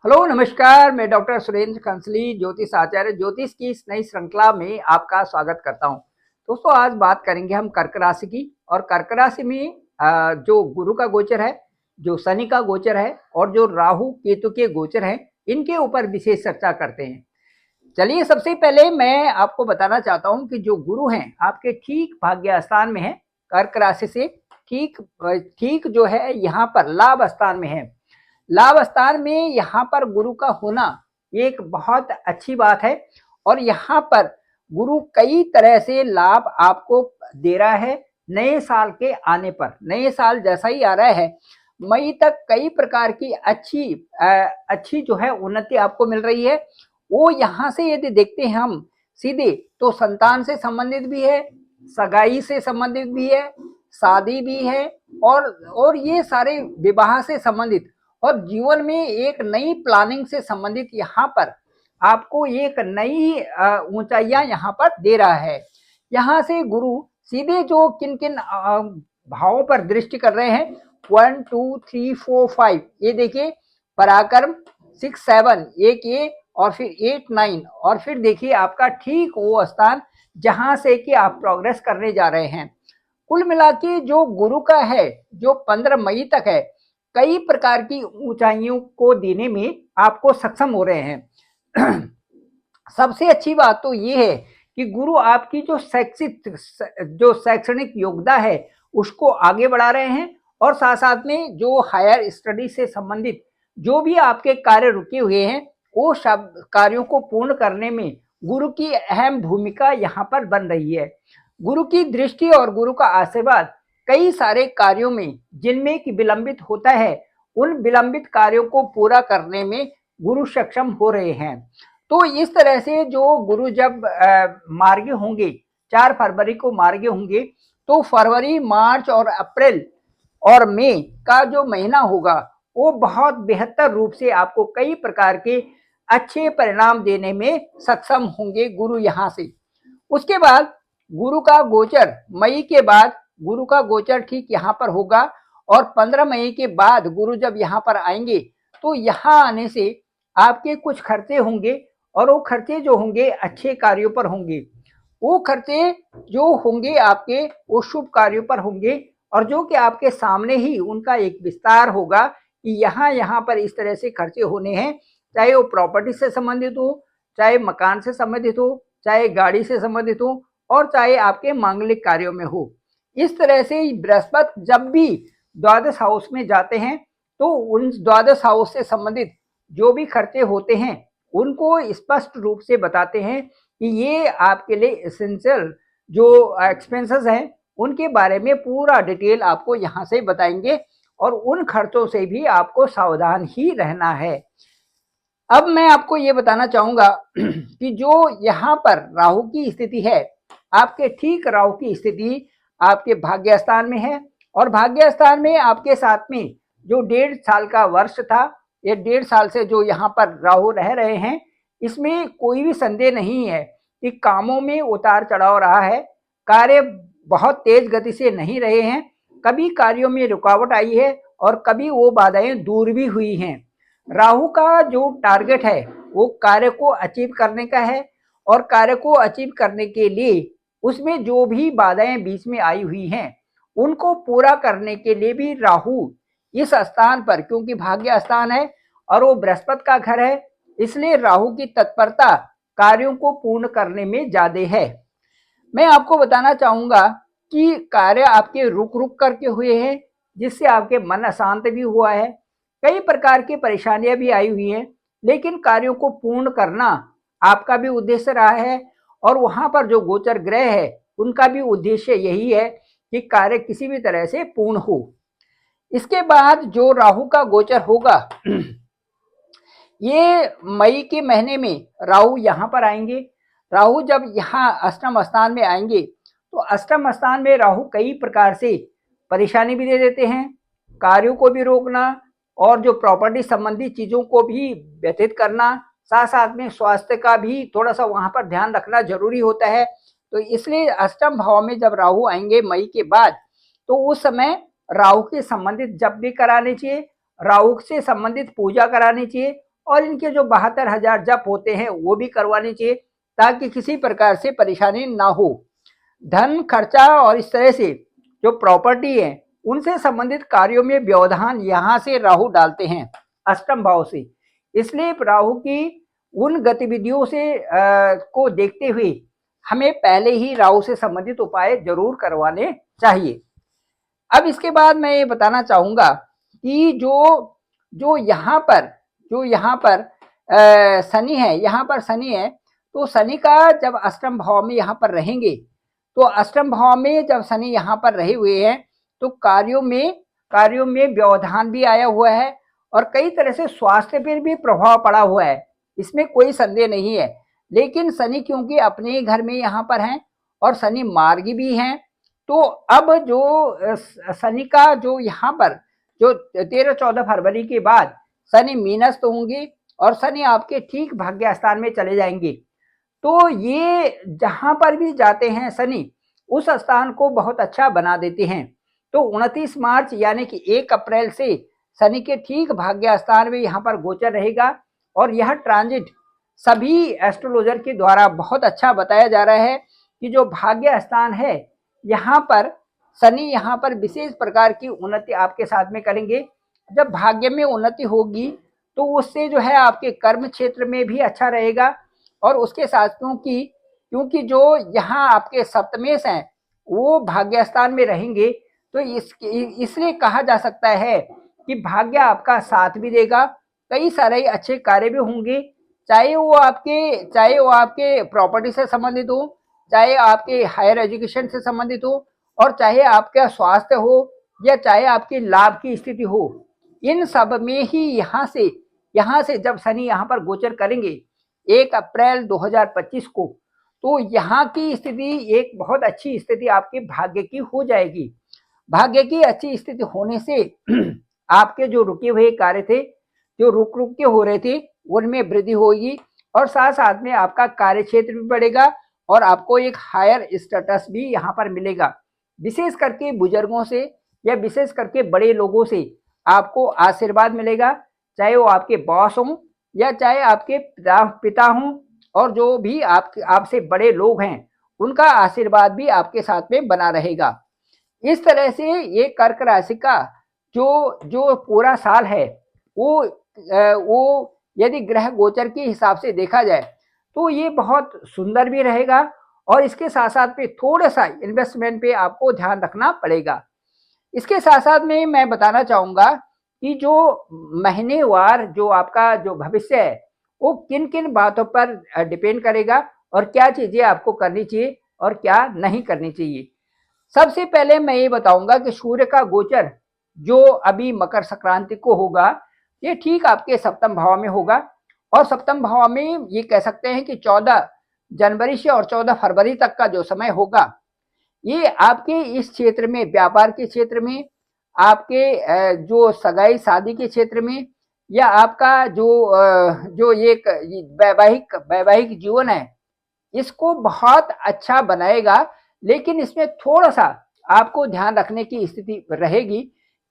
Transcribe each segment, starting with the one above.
Hello नमस्कार, मैं doctor Surendra कंसली ज्योतिष आचार्य ज्योतिष की इस नई श्रृंखला में आपका स्वागत करता हूं। दोस्तों, आज बात करेंगे हम कर्क राशि की। और कर्क राशि में जो गुरु का गोचर है, जो शनि का गोचर है और जो राहु केतु के गोचर हैं, इनके ऊपर विशेष चर्चा करते हैं। चलिए, सबसे पहले मैं आपको बताना चाहता हूं कि जो गुरु हैं आपके ठीक भाग्य स्थान में है। कर्क राशि से ठीक ठीक जो है यहाँ पर लाभ स्थान में है। लाभ स्थान में यहाँ पर गुरु का होना एक बहुत अच्छी बात है। और यहाँ पर गुरु कई तरह से लाभ आपको दे रहा है। नए साल के आने पर, नए साल जैसा ही आ रहा है, मई तक कई प्रकार की अच्छी जो है उन्नति आपको मिल रही है। वो यहाँ से यदि देखते हैं हम सीधे, तो संतान से संबंधित भी है, सगाई से संबंधित भी है, शादी भी है, और ये सारे विवाह से संबंधित और जीवन में एक नई प्लानिंग से संबंधित यहाँ पर आपको एक नई ऊंचाइयां यहाँ पर दे रहा है। यहाँ से गुरु सीधे जो किन किन भावों पर दृष्टि कर रहे हैं, 1 2 3 4 5, ये देखिए पराक्रम 6 7, एक ये, और फिर 8 9, और फिर देखिए आपका ठीक वो स्थान जहां से कि आप प्रोग्रेस करने जा रहे हैं। कुल मिला के जो गुरु का है, जो 15 मई तक है, कई प्रकार की ऊंचाइयों को देने में आपको सक्षम हो रहे हैं। सबसे अच्छी बात तो ये है कि गुरु आपकी जो शैक्षणिक योग्यता है उसको आगे बढ़ा रहे हैं। और साथ साथ में जो हायर स्टडी से संबंधित जो भी आपके कार्य रुके हुए हैं, वो सब कार्यों को पूर्ण करने में गुरु की अहम भूमिका यहाँ पर बन रही है। गुरु की दृष्टि और गुरु का आशीर्वाद कई सारे कार्यों में जिनमें कि विलंबित होता है, उन विलंबित कार्यों को पूरा करने में गुरु सक्षम हो रहे हैं। तो इस तरह से जो गुरु जब मार्गी होंगे, 4 फरवरी को मार्गी होंगे, तो फरवरी, मार्च और अप्रैल और मई का जो महीना होगा वो बहुत बेहतर रूप से आपको कई प्रकार के अच्छे परिणाम देने में सक्षम होंगे गुरु यहाँ से। उसके बाद गुरु का गोचर मई के बाद गुरु का गोचर ठीक यहाँ पर होगा। और 15 मई के बाद गुरु जब यहाँ पर आएंगे, तो यहाँ आने से आपके कुछ खर्चे होंगे, और वो खर्चे जो होंगे अच्छे कार्यों पर होंगे। वो खर्चे जो होंगे आपके वो शुभ कार्यों पर होंगे, और जो कि आपके सामने ही उनका एक विस्तार होगा कि यहाँ पर इस तरह से खर्चे होने हैं। चाहे वो प्रॉपर्टी से संबंधित हो, चाहे मकान से संबंधित हो, चाहे गाड़ी से संबंधित हो, और चाहे आपके मांगलिक कार्यों में हो। इस तरह से बृहस्पति जब भी द्वादश हाउस में जाते हैं, तो उन द्वादश हाउस से संबंधित जो भी खर्चे होते हैं उनको स्पष्ट रूप से बताते हैं कि ये आपके लिए एसेंशियल जो एक्सपेंसेस हैं उनके बारे में पूरा डिटेल आपको यहाँ से बताएंगे, और उन खर्चों से भी आपको सावधान ही रहना है। अब मैं आपको ये बताना चाहूंगा कि जो यहाँ पर राहु की स्थिति है, आपके ठीक राहु की स्थिति आपके भाग्य स्थान में है। और भाग्य स्थान में आपके साथ में जो 1.5 साल का वर्ष था, ये 1.5 साल से जो यहाँ पर राहु रह रहे हैं, इसमें कोई भी संदेह नहीं है कि कामों में उतार चढ़ाव रहा है। कार्य बहुत तेज गति से नहीं रहे हैं, कभी कार्यों में रुकावट आई है और कभी वो बाधाएं दूर भी हुई हैं। राहु का जो टारगेट है वो कार्य को अचीव करने का है, और कार्य को अचीव करने के लिए उसमें जो भी बाधाएं बीच में आई हुई हैं उनको पूरा करने के लिए भी राहु इस स्थान पर, क्योंकि भाग्य स्थान है और वो बृहस्पति का घर है, इसलिए राहु की तत्परता कार्यों को पूर्ण करने में ज्यादा है। मैं आपको बताना चाहूंगा कि कार्य आपके रुक रुक करके हुए हैं, जिससे आपके मन अशांत भी हुआ है, कई प्रकार की परेशानियां भी आई हुई हैं, लेकिन कार्यों को पूर्ण करना आपका भी उद्देश्य रहा है। और वहां पर जो गोचर ग्रह है उनका भी उद्देश्य यही है कि कार्य किसी भी तरह से पूर्ण हो। इसके बाद जो राहु का गोचर होगा, ये मई के महीने में राहु यहाँ पर आएंगे। राहु जब यहाँ अष्टम स्थान में आएंगे, तो अष्टम स्थान में राहु कई प्रकार से परेशानी भी दे देते हैं, कार्यों को भी रोकना और जो प्रॉपर्टी संबंधी चीजों को भी व्यतीत करना, साथ साथ में स्वास्थ्य का भी थोड़ा सा वहां पर ध्यान रखना जरूरी होता है। तो इसलिए अष्टम भाव में जब राहु आएंगे मई के बाद, तो उस समय राहु के संबंधित जप भी कराने चाहिए, राहु से संबंधित पूजा करानी चाहिए, और इनके जो 72,000 जप होते हैं वो भी करवाने चाहिए, ताकि किसी प्रकार से परेशानी ना हो। धन खर्चा और इस तरह से जो प्रॉपर्टी है उनसे संबंधित कार्यों में व्यवधान यहाँ से राहु डालते हैं, अष्टम भाव से। इसलिए राहु की उन गतिविधियों से को देखते हुए हमें पहले ही राहु से संबंधित उपाय जरूर करवाने चाहिए। अब इसके बाद मैं ये बताना चाहूंगा कि जो यहाँ पर शनि है, यहाँ पर शनि है, तो शनि का जब अष्टम भाव में यहाँ पर रहेंगे, तो अष्टम भाव में जब शनि यहाँ पर रहे हुए हैं तो कार्यों में व्यवधान भी आया हुआ है और कई तरह से स्वास्थ्य पर भी प्रभाव पड़ा हुआ है, इसमें कोई संदेह नहीं है। लेकिन शनि क्योंकि अपने ही घर में यहाँ पर हैं और शनि मार्गी भी हैं, तो अब जो शनि का जो यहाँ पर जो 13-14 फरवरी के बाद शनि मीनस्थ होंगे और शनि आपके ठीक भाग्य स्थान में चले जाएंगे। तो ये जहां पर भी जाते हैं शनि उस स्थान को बहुत अच्छा बना देते हैं। तो 29 मार्च यानी कि 1 अप्रैल से शनि के ठीक भाग्य स्थान में यहाँ पर गोचर रहेगा और यह ट्रांजिट सभी एस्ट्रोलॉजर के द्वारा बहुत अच्छा बताया जा रहा है कि जो भाग्य स्थान है यहाँ पर शनि यहाँ पर विशेष प्रकार की उन्नति आपके साथ में करेंगे। जब भाग्य में उन्नति होगी तो उससे जो है आपके कर्म क्षेत्र में भी अच्छा रहेगा और उसके साथ क्योंकि जो यहाँ आपके सप्तमेश हैं वो भाग्य स्थान में रहेंगे, तो इसलिए कहा जा सकता है कि भाग्य आपका साथ भी देगा, कई सारे अच्छे कार्य भी होंगे, चाहे वो आपके प्रॉपर्टी से संबंधित हो, चाहे आपके हायर एजुकेशन से संबंधित हो, और चाहे आपका स्वास्थ्य हो या चाहे आपकी लाभ की स्थिति हो। इन सब में ही यहाँ से जब शनि यहाँ पर गोचर करेंगे 1 अप्रैल 2025 को, तो यहाँ की स्थिति एक बहुत अच्छी स्थिति आपके भाग्य की हो जाएगी। भाग्य की अच्छी स्थिति होने से आपके जो रुके हुए कार्य थे, जो रुक के हो रहे थे, उनमें वृद्धि होगी और साथ साथ में आपका कार्य क्षेत्र भी बढ़ेगा और आपको एक हायर स्टेटस भी यहाँ पर मिलेगा। विशेष करके बुजुर्गों से या विशेष करके बड़े लोगों से आपको आशीर्वाद मिलेगा, चाहे वो आपके बॉस हों या चाहे आपके पिता हों, और जो भी आपसे बड़े लोग हैं उनका आशीर्वाद भी आपके साथ में बना रहेगा। इस तरह से ये कर्क राशि का जो पूरा साल है वो यदि ग्रह गोचर के हिसाब से देखा जाए तो ये बहुत सुंदर भी रहेगा और इसके साथ साथ में थोड़ा सा इन्वेस्टमेंट पे आपको ध्यान रखना पड़ेगा। इसके साथ साथ में मैं बताना चाहूंगा कि जो महीनेवार जो आपका जो भविष्य है वो किन किन बातों पर डिपेंड करेगा और क्या चीजें आपको करनी चाहिए और क्या नहीं करनी चाहिए। सबसे पहले मैं ये बताऊंगा कि सूर्य का गोचर जो अभी मकर संक्रांति को होगा, ये ठीक आपके सप्तम भाव में होगा और सप्तम भाव में ये कह सकते हैं कि 14 जनवरी से और 14 फरवरी तक का जो समय होगा, ये आपके इस क्षेत्र में, व्यापार के क्षेत्र में, आपके जो सगाई शादी के क्षेत्र में, या आपका जो एक वैवाहिक जीवन है, इसको बहुत अच्छा बनाएगा। लेकिन इसमें थोड़ा सा आपको ध्यान रखने की स्थिति रहेगी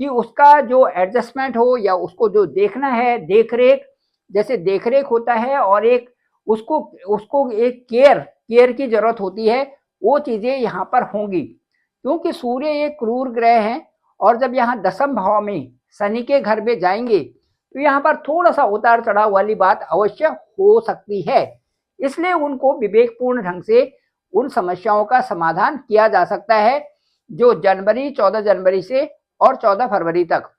कि उसका जो एडजस्टमेंट हो या उसको जो देखना है, देखरेख, जैसे देखरेख होता है और एक उसको एक केयर की जरूरत होती है, वो चीजें यहाँ पर होंगी। क्योंकि सूर्य एक क्रूर ग्रह है और जब यहाँ दसम भाव में शनि के घर में जाएंगे तो यहाँ पर थोड़ा सा उतार चढ़ाव वाली बात अवश्य हो सकती है। इसलिए उनको विवेकपूर्ण ढंग से उन समस्याओं का समाधान किया जा सकता है जो 14 जनवरी से और 14 फरवरी तक।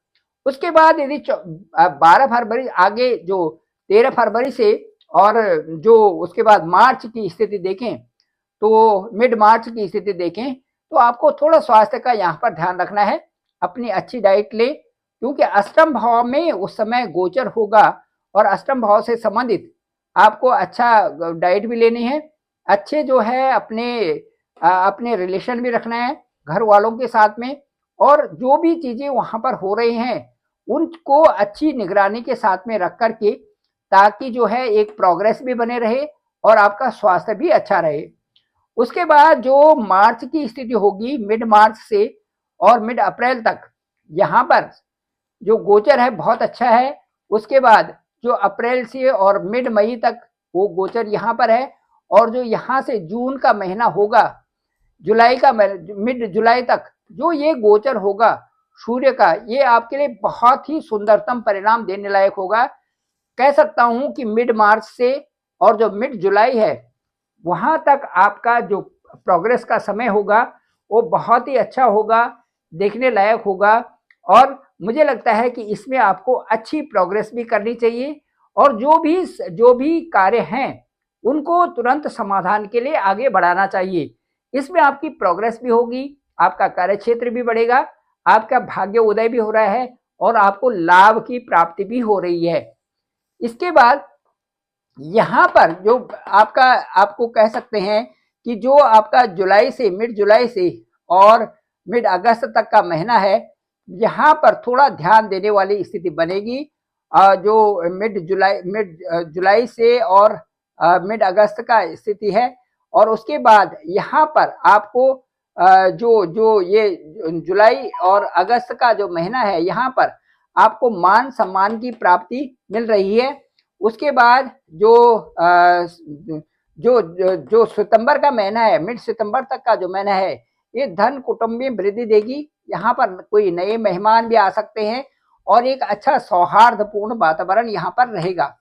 उसके बाद यदि 12 फरवरी आगे जो 13 फरवरी से और जो उसके बाद मार्च की स्थिति देखें, तो मिड मार्च की स्थिति देखें, तो आपको थोड़ा स्वास्थ्य का यहाँ पर ध्यान रखना है। अपनी अच्छी डाइट ले, क्योंकि अष्टम भाव में उस समय गोचर होगा और अष्टम भाव से संबंधित आपको अच्छा डाइट भी लेनी है। अच्छे जो है अपने रिलेशन भी रखना है घर वालों के साथ में, और जो भी चीजें वहां पर हो रही हैं उनको अच्छी निगरानी के साथ में रख करके, ताकि जो है एक प्रोग्रेस भी बने रहे और आपका स्वास्थ्य भी अच्छा रहे। उसके बाद जो मार्च की स्थिति होगी, मिड मार्च से और मिड अप्रैल तक यहाँ पर जो गोचर है बहुत अच्छा है। उसके बाद जो अप्रैल से और मिड मई तक वो गोचर यहाँ पर है, और जो यहाँ से जून का महीना होगा, जुलाई का मिड जुलाई तक जो ये गोचर होगा सूर्य का, ये आपके लिए बहुत ही सुंदरतम परिणाम देने लायक होगा। कह सकता हूं कि मिड मार्च से और जो मिड जुलाई है वहां तक आपका जो प्रोग्रेस का समय होगा वो बहुत ही अच्छा होगा, देखने लायक होगा। और मुझे लगता है कि इसमें आपको अच्छी प्रोग्रेस भी करनी चाहिए, और जो भी कार्य हैं उनको तुरंत समाधान के लिए आगे बढ़ाना चाहिए। इसमें आपकी प्रोग्रेस भी होगी, आपका कार्य क्षेत्र भी बढ़ेगा, आपका भाग्य उदय भी हो रहा है, और आपको लाभ की प्राप्ति भी हो रही है। इसके बाद यहाँ पर जो आपका, आपको कह सकते हैं कि जो आपका जुलाई से मिड जुलाई से और मिड अगस्त तक का महीना है, यहाँ पर थोड़ा ध्यान देने वाली स्थिति बनेगी। जो मिड जुलाई से और मिड अगस्त का स्थिति है, और उसके बाद यहाँ पर आपको जो जो ये जुलाई और अगस्त का जो महीना है, यहाँ पर आपको मान सम्मान की प्राप्ति मिल रही है। उसके बाद जो सितंबर का महीना है, मिड सितंबर तक का जो महीना है, ये धन कुटुंब में वृद्धि देगी। यहाँ पर कोई नए मेहमान भी आ सकते हैं, और एक अच्छा सौहार्दपूर्ण वातावरण यहाँ पर रहेगा।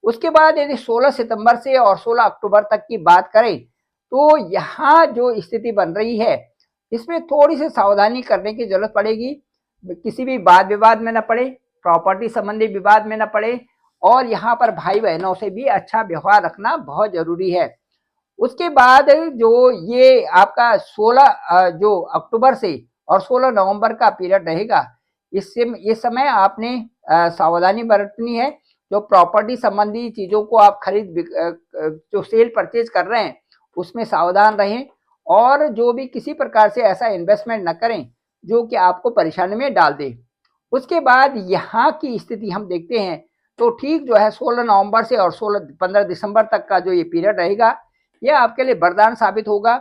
उसके बाद यदि 16 सितंबर से और 16 अक्टूबर तक की बात करें, तो यहाँ जो स्थिति बन रही है इसमें थोड़ी सी सावधानी करने की जरूरत पड़ेगी। किसी भी वाद विवाद में न पड़े, प्रॉपर्टी संबंधी विवाद में न पड़े, और यहाँ पर भाई बहनों से भी अच्छा व्यवहार रखना बहुत जरूरी है। उसके बाद जो ये आपका 16 जो अक्टूबर से और 16 नवंबर का पीरियड रहेगा, इस समय आपने सावधानी बरतनी है। जो प्रॉपर्टी संबंधी चीजों को आप जो सेल परचेज कर रहे हैं उसमें सावधान रहें, और जो भी किसी प्रकार से ऐसा इन्वेस्टमेंट न करें जो कि आपको परेशानी में डाल दे। उसके बाद यहाँ की स्थिति हम देखते हैं तो ठीक जो है 16 नवंबर से और 15 दिसंबर तक का जो ये पीरियड रहेगा, ये आपके लिए वरदान साबित होगा।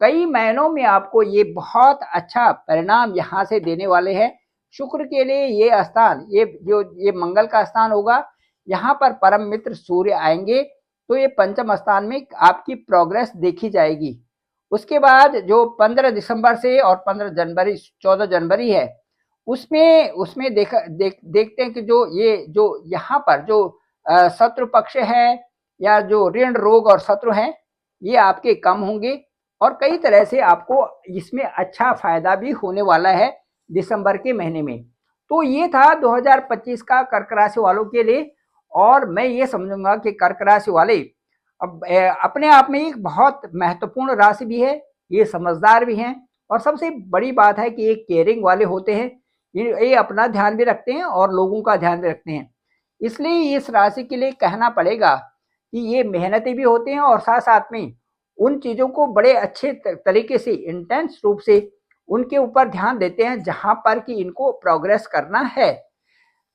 कई महीनों में आपको ये बहुत अच्छा परिणाम यहाँ से देने वाले हैं। शुक्र के लिए ये स्थान, ये मंगल का स्थान होगा, यहाँ पर परम मित्र सूर्य आएंगे, तो ये पंचम स्थान में आपकी प्रोग्रेस देखी जाएगी। उसके बाद जो 15 दिसंबर से और 14 जनवरी है, उसमें देखते हैं कि जो यहाँ पर जो शत्रु पक्ष है या जो ऋण रोग और शत्रु हैं, ये आपके कम होंगे, और कई तरह से आपको इसमें अच्छा फायदा भी होने वाला है दिसंबर के महीने में। तो ये था 2025 का कर्क राशि वालों के लिए। और मैं ये समझूंगा कि कर्क राशि वाले अब अपने आप में एक बहुत महत्वपूर्ण राशि भी है, ये समझदार भी हैं, और सबसे बड़ी बात है कि ये केयरिंग वाले होते हैं। ये अपना ध्यान भी रखते हैं और लोगों का ध्यान भी रखते हैं। इसलिए इस राशि के लिए कहना पड़ेगा कि ये मेहनती भी होते हैं, और साथ साथ में उन चीज़ों को बड़े अच्छे तरीके से, इंटेंस रूप से उनके ऊपर ध्यान देते हैं जहां पर कि इनको प्रोग्रेस करना है।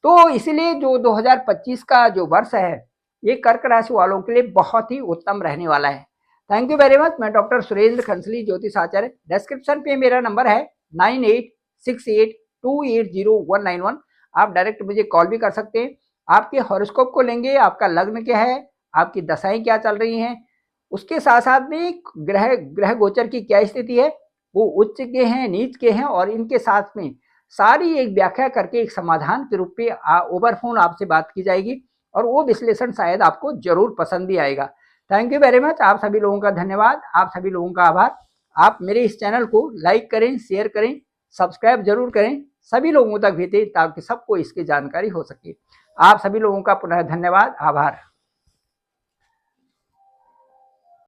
तो इसलिए जो 2025 का जो वर्ष है, ये कर्क राशि वालों के लिए बहुत ही उत्तम रहने वाला है। Thank you very much. मैं डॉक्टर सुरेंद्र खंसली, ज्योतिष आचार्य। डिस्क्रिप्शन पे मेरा नंबर है 9868280191। आप डायरेक्ट मुझे कॉल भी कर सकते हैं। आपके हॉरोस्कोप को लेंगे, आपका लग्न क्या है, आपकी दशाएं क्या चल रही हैं, उसके साथ साथ में ग्रह गोचर की क्या स्थिति है, वो उच्च के हैं, नीच के हैं, और इनके साथ में सारी एक व्याख्या करके एक समाधान के रूप में ओवर फोन आपसे बात की जाएगी, और वो विश्लेषण शायद आपको जरूर पसंद भी आएगा। Thank you very much. आप सभी लोगों का धन्यवाद, आप सभी लोगों का आभार। आप मेरे इस चैनल को लाइक करें, शेयर करें, सब्सक्राइब जरूर करें, सभी लोगों तक भेजें ताकि सबको इसकी जानकारी हो सके। आप सभी लोगों का पुनः धन्यवाद, आभार।